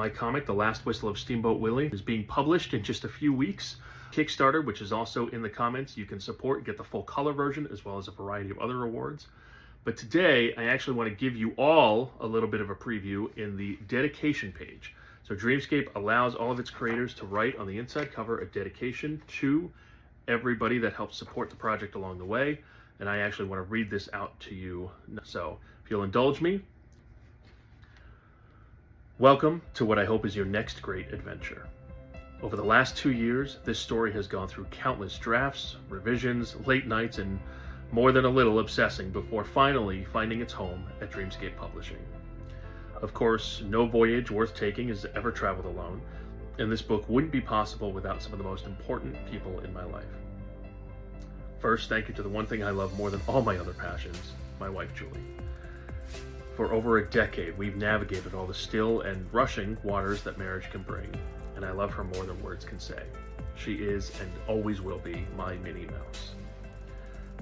My comic, The Last Whistle of Steamboat Willie, is being published in just a few weeks. Kickstarter, which is also in the comments, you can support, get the full color version, as well as a variety of other awards. But today, I actually want to give you all a little bit of a preview in the dedication page. So Dreamscape allows all of its creators to write on the inside cover a dedication to everybody that helps support the project along the way. And I actually want to read this out to you. So if you'll indulge me, welcome to what I hope is your next great adventure. Over the last 2 years, this story has gone through countless drafts, revisions, late nights, and more than a little obsessing before finally finding its home at Dreamscape Publishing. Of course, no voyage worth taking has ever traveled alone, and this book wouldn't be possible without some of the most important people in my life. First, thank you to the one thing I love more than all my other passions, my wife, Julie. For over a decade, we've navigated all the still and rushing waters that marriage can bring, and I love her more than words can say. She is and always will be my Minnie Mouse.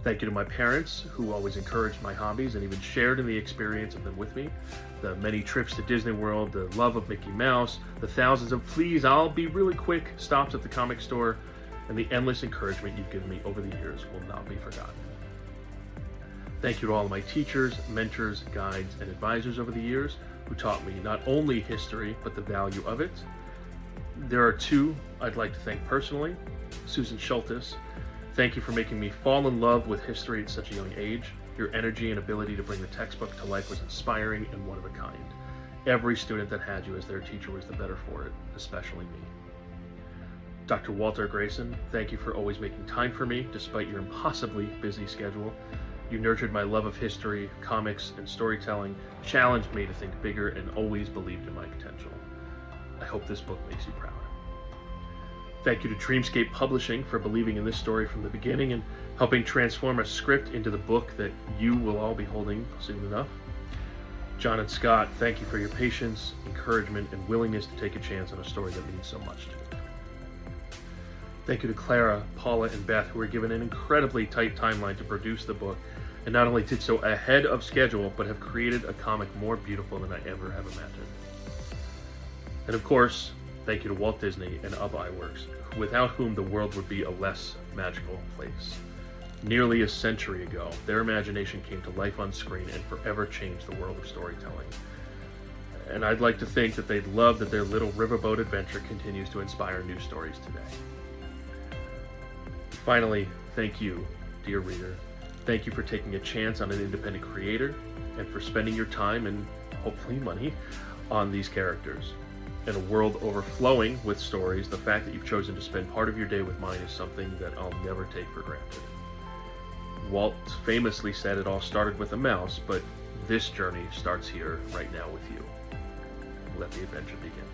Thank you to my parents, who always encouraged my hobbies and even shared in the experience of them with me. The many trips to Disney World, the love of Mickey Mouse, the thousands of please, I'll be really quick stops at the comic store, and the endless encouragement you've given me over the years will not be forgotten. Thank you to all of my teachers, mentors, guides, and advisors over the years who taught me not only history, but the value of it. There are two I'd like to thank personally. Susan Schultes, thank you for making me fall in love with history at such a young age. Your energy and ability to bring the textbook to life was inspiring and one of a kind. Every student that had you as their teacher was the better for it, especially me. Dr. Walter Grayson, thank you for always making time for me despite your impossibly busy schedule. You nurtured my love of history, comics, and storytelling, challenged me to think bigger, and always believed in my potential. I hope this book makes you proud. Thank you to Dreamscape Publishing for believing in this story from the beginning and helping transform a script into the book that you will all be holding soon enough. John and Scott, thank you for your patience, encouragement, and willingness to take a chance on a story that means so much to me. Thank you to Clara, Paula, and Beth, who were given an incredibly tight timeline to produce the book, and not only did so ahead of schedule, but have created a comic more beautiful than I ever have imagined. And of course, thank you to Walt Disney and Ub Iwerks, without whom the world would be a less magical place. Nearly a century ago, their imagination came to life on screen and forever changed the world of storytelling. And I'd like to think that they'd love that their little riverboat adventure continues to inspire new stories today. Finally, thank you, dear reader. Thank you for taking a chance on an independent creator and for spending your time and hopefully money on these characters. In a world overflowing with stories, the fact that you've chosen to spend part of your day with mine is something that I'll never take for granted. Walt famously said it all started with a mouse, but this journey starts here right now with you. Let the adventure begin.